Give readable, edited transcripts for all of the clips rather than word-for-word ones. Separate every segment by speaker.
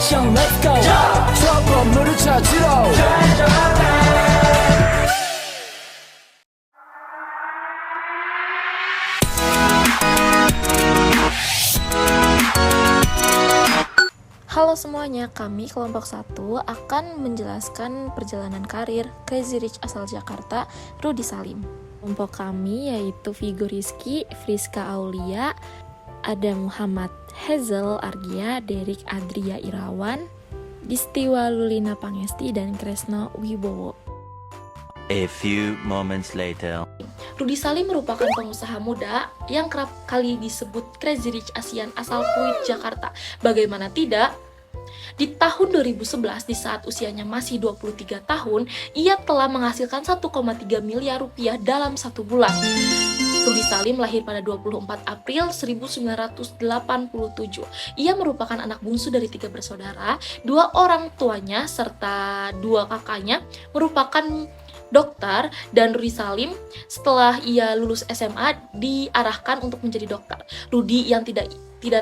Speaker 1: 액션 let's go 저 건물을 찾으러
Speaker 2: Halo semuanya, kami kelompok 1 akan menjelaskan perjalanan karir Crazy Rich asal Jakarta, Rudy Salim. Kelompok kami yaitu Vigo Rizky, Friska Aulia, ada Muhammad Hazel Argia, Derek Adria Irawan, Distiwa Lulina Pangesti, dan Kresno Wibowo.
Speaker 3: A few moments later.
Speaker 2: Rudy Salim merupakan pengusaha muda yang kerap kali disebut Crazy Rich Asian asal Pluit, Jakarta. Bagaimana tidak? Di tahun 2011, di saat usianya masih 23 tahun, ia telah menghasilkan 1,3 miliar rupiah dalam satu bulan. Rudy Salim lahir pada 24 April 1987. Ia merupakan anak bungsu dari 3 bersaudara, 2 orang tuanya serta 2 kakaknya merupakan dokter, dan Rudy Salim setelah ia lulus SMA diarahkan untuk menjadi dokter. Rudy yang tidak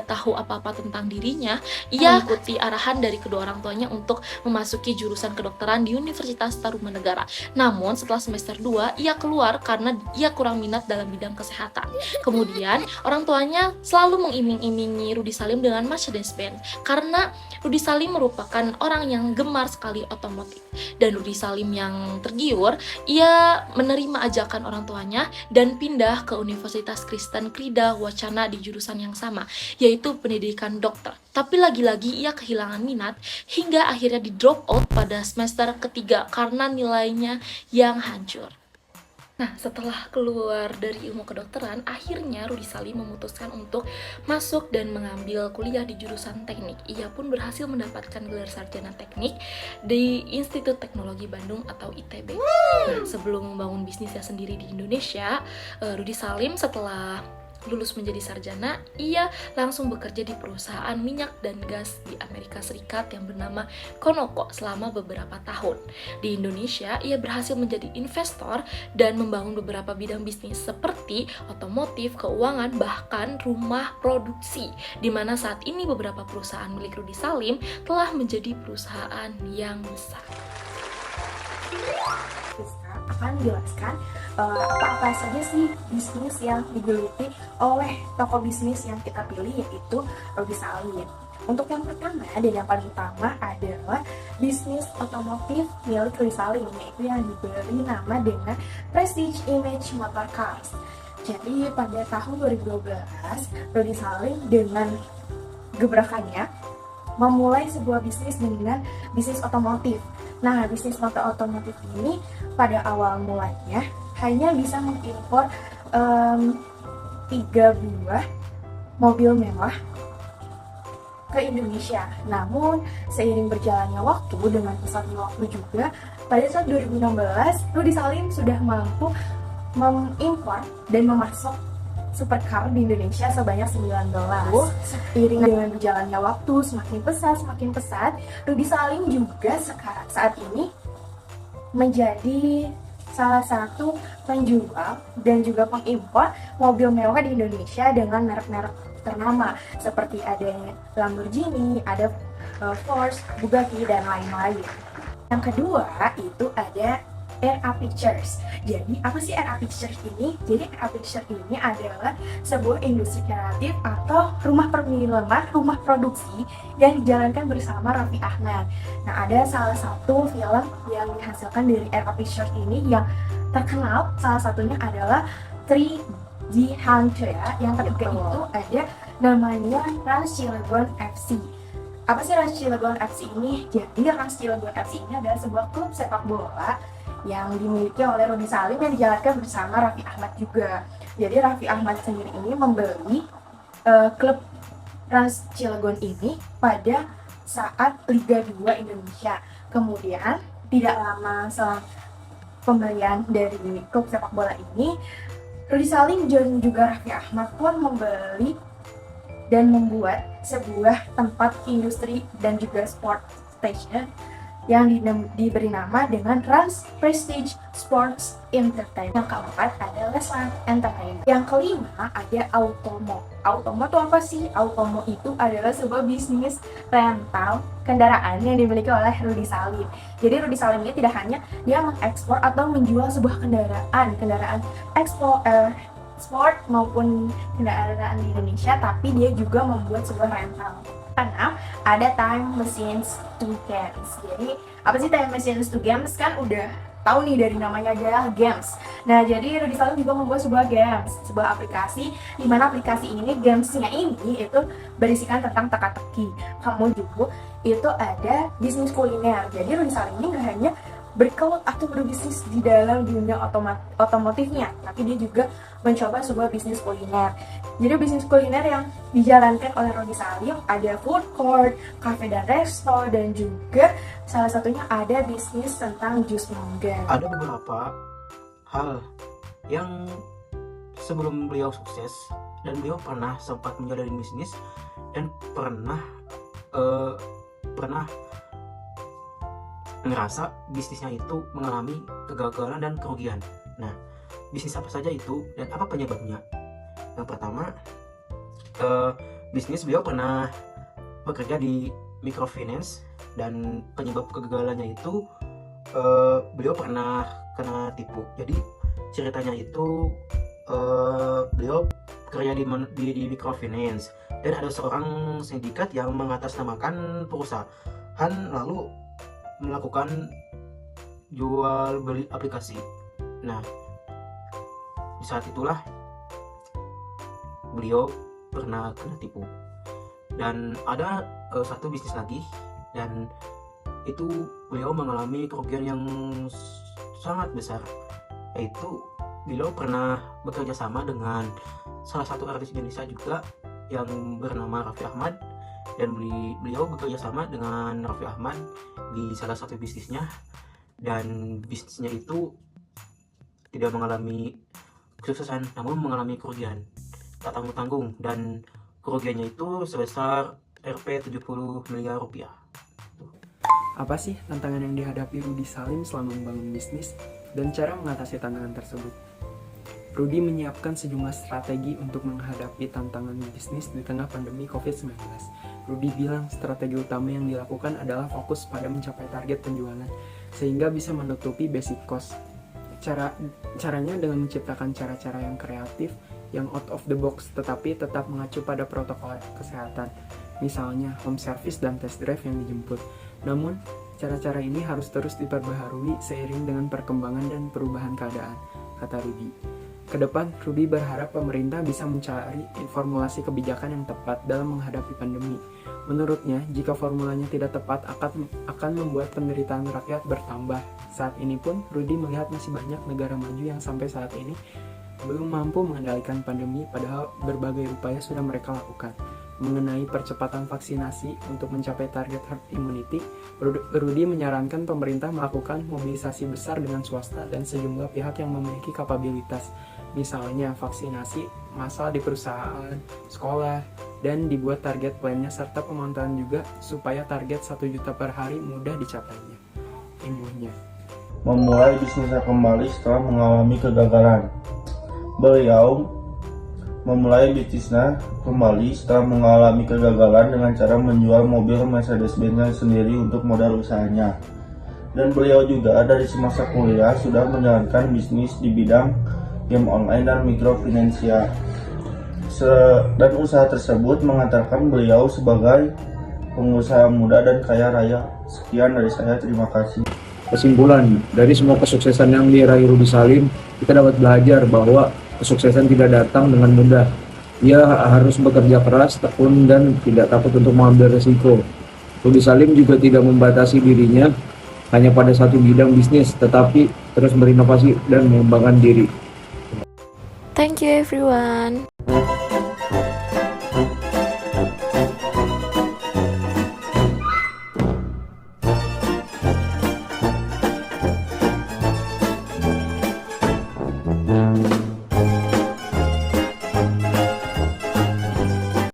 Speaker 2: tahu apa-apa tentang dirinya, ia mengikuti arahan dari kedua orang tuanya untuk memasuki jurusan kedokteran di Universitas Tarumanegara. Namun setelah semester 2, ia keluar karena ia kurang minat dalam bidang kesehatan. Kemudian orang tuanya selalu mengiming-imingi Rudy Salim dengan Mercedes-Benz karena Rudy Salim merupakan orang yang gemar sekali otomotif. Dan Rudy Salim yang tergiur, ia menerima ajakan orang tuanya dan pindah ke Universitas Kristen Krida Wacana di jurusan yang sama, yaitu pendidikan dokter. Tapi lagi-lagi ia kehilangan minat hingga akhirnya di drop out pada semester ketiga karena nilainya yang hancur. Nah, setelah keluar dari ilmu kedokteran, akhirnya Rudy Salim memutuskan untuk masuk dan mengambil kuliah di jurusan teknik. Ia pun berhasil mendapatkan gelar sarjana teknik di Institut Teknologi Bandung atau ITB. Nah, sebelum membangun bisnisnya sendiri di Indonesia, Rudy Salim setelah lulus menjadi sarjana, ia langsung bekerja di perusahaan minyak dan gas di Amerika Serikat yang bernama Conoco selama beberapa tahun. Di Indonesia, ia berhasil menjadi investor dan membangun beberapa bidang bisnis seperti otomotif, keuangan, bahkan rumah produksi, di mana saat ini beberapa perusahaan milik Rudy Salim telah menjadi perusahaan yang besar.
Speaker 4: Akan menjelaskan apa-apa saja sih bisnis yang digeluti oleh toko bisnis yang kita pilih, yaitu Rudy Salim. Untuk yang pertama dan yang paling utama adalah bisnis otomotif milik Rudy Salim, yaitu yang diberi nama dengan Prestige Image Motor Cars. Jadi pada tahun 2012, Rudy Salim dengan gebrakannya memulai sebuah bisnis dengan bisnis otomotif. Nah, bisnis motor otomotif ini pada awal mulanya hanya bisa mengimpor 3 buah mobil mewah ke Indonesia. Namun, seiring berjalannya waktu dengan pesatnya waktu juga, pada saat 2016, Rudy Salim sudah mampu mengimpor dan memasok supercar di Indonesia sebanyak 19. Seiring dengan berjalannya waktu semakin pesat, Rudy Salim juga saat ini menjadi salah satu penjual dan juga pengimpor mobil mewah di Indonesia dengan merek-merek ternama seperti ada Lamborghini, ada Porsche, Bugatti, dan lain-lain. Yang kedua itu ada RA Pictures. Jadi apa sih RA Pictures ini? Jadi RA Pictures ini adalah sebuah industri kreatif atau rumah perfilman, rumah produksi yang dijalankan bersama Raffi Ahmad. Nah, ada salah satu film yang dihasilkan dari RA Pictures ini yang terkenal, salah satunya adalah 3D Hunter ya. Yang ketiga itu ada namanya Rans Cilegon FC. Apa sih Rans Cilegon FC ini? Jadi Rans Cilegon FC ini adalah sebuah klub sepak bola yang dimiliki oleh Rudy Salim yang dijalankan bersama Raffi Ahmad juga. Jadi Raffi Ahmad sendiri ini membeli klub Rans Cilegon ini pada saat Liga 2 Indonesia. Kemudian tidak lama setelah pembelian dari klub sepak bola ini, Rudy Salim dan juga Raffi Ahmad pun membeli dan membuat sebuah tempat industri dan juga sport station yang diberi nama dengan Rans Prestige Sports Entertainment. Yang keempat ada Lesland Entertainment. Yang kelima ada Automo. Automo itu apa sih? Automo itu adalah sebuah bisnis rental kendaraan yang dimiliki oleh Rudy Salim. Jadi Rudy Salim ini tidak hanya dia mengekspor atau menjual sebuah kendaraan sport maupun kendaraan di Indonesia, tapi dia juga membuat sebuah rental. Karena ada Time Machines 2 Games. Jadi apa sih Time Machines 2 Games? Kan udah tahu nih dari namanya adalah games. Nah, jadi Rudy Salim juga membuat sebuah games, sebuah aplikasi, di mana aplikasi ini, gamesnya ini itu berisikan tentang teka-teki. Kemudian itu ada bisnis kuliner. Jadi Rudy Salim ini nggak hanya bergelut atau berbisnis di dalam dunia otomotifnya, tapi dia juga mencoba sebuah bisnis kuliner. Jadi bisnis kuliner yang dijalankan oleh Rudy Salim ada food court, cafe dan resto, dan juga salah satunya ada bisnis tentang jus mangga.
Speaker 5: Ada beberapa hal yang sebelum beliau sukses dan beliau pernah sempat menjalani bisnis dan pernah ngerasa bisnisnya itu mengalami kegagalan dan kerugian. Nah, bisnis apa saja itu dan apa penyebabnya? Yang pertama, bisnis beliau pernah bekerja di microfinance dan penyebab kegagalannya itu beliau pernah kena tipu. Jadi ceritanya itu beliau kerja di microfinance dan ada seorang sindikat yang mengatasnamakan perusahaan lalu melakukan jual beli aplikasi. Nah, di saat itulah beliau pernah kena tipu. Dan ada satu bisnis lagi, dan itu beliau mengalami kerugian yang sangat besar, yaitu beliau pernah bekerja sama dengan salah satu artis Indonesia juga yang bernama Raffi Ahmad, dan beliau bekerja sama dengan Raffi Ahmad di salah satu bisnisnya, dan bisnisnya itu tidak mengalami kesuksesan namun mengalami kerugian tak tanggung-tanggung, dan kerugiannya itu sebesar Rp 70 miliar rupiah.
Speaker 6: Apa sih tantangan yang dihadapi Rudy Salim selama membangun bisnis dan cara mengatasi tantangan tersebut? Rudy menyiapkan sejumlah strategi untuk menghadapi tantangan bisnis di tengah pandemi COVID-19. Rudy bilang strategi utama yang dilakukan adalah fokus pada mencapai target penjualan, sehingga bisa menutupi basic cost. Caranya dengan menciptakan cara-cara yang kreatif, yang out of the box, tetapi tetap mengacu pada protokol kesehatan. Misalnya home service dan test drive yang dijemput. Namun, cara-cara ini harus terus diperbaharui seiring dengan perkembangan dan perubahan keadaan, kata Rudy. Kedepan, Rudy berharap pemerintah bisa mencari formulasi kebijakan yang tepat dalam menghadapi pandemi. Menurutnya, jika formulanya tidak tepat akan membuat penderitaan rakyat bertambah. Saat ini pun, Rudy melihat masih banyak negara maju yang sampai saat ini belum mampu mengendalikan pandemi, padahal berbagai upaya sudah mereka lakukan. Mengenai percepatan vaksinasi untuk mencapai target herd immunity, Rudy menyarankan pemerintah melakukan mobilisasi besar dengan swasta dan sejumlah pihak yang memiliki kapabilitas. Misalnya vaksinasi massal di perusahaan, sekolah, dan dibuat target plannya serta pemantauan juga supaya target 1 juta per hari mudah dicapainya. Imbuhnya
Speaker 7: memulai bisnisnya kembali setelah mengalami kegagalan. Beliau memulai bisnisnya kembali setelah mengalami kegagalan dengan cara menjual mobil Mercedes-Benz sendiri untuk modal usahanya. Dan beliau juga dari semasa kuliah sudah menjalankan bisnis di bidang game online dan mikrofinansial. Dan usaha tersebut mengantarkan beliau sebagai pengusaha muda dan kaya raya. Sekian dari saya, terima kasih.
Speaker 8: Kesimpulan dari semua kesuksesan yang diraih Rudy Salim, kita dapat belajar bahwa kesuksesan tidak datang dengan mudah. Ia harus bekerja keras, tekun, dan tidak takut untuk mengambil resiko. Rudy Salim juga tidak membatasi dirinya hanya pada satu bidang bisnis, tetapi terus berinovasi dan mengembangkan diri.
Speaker 2: Thank you everyone.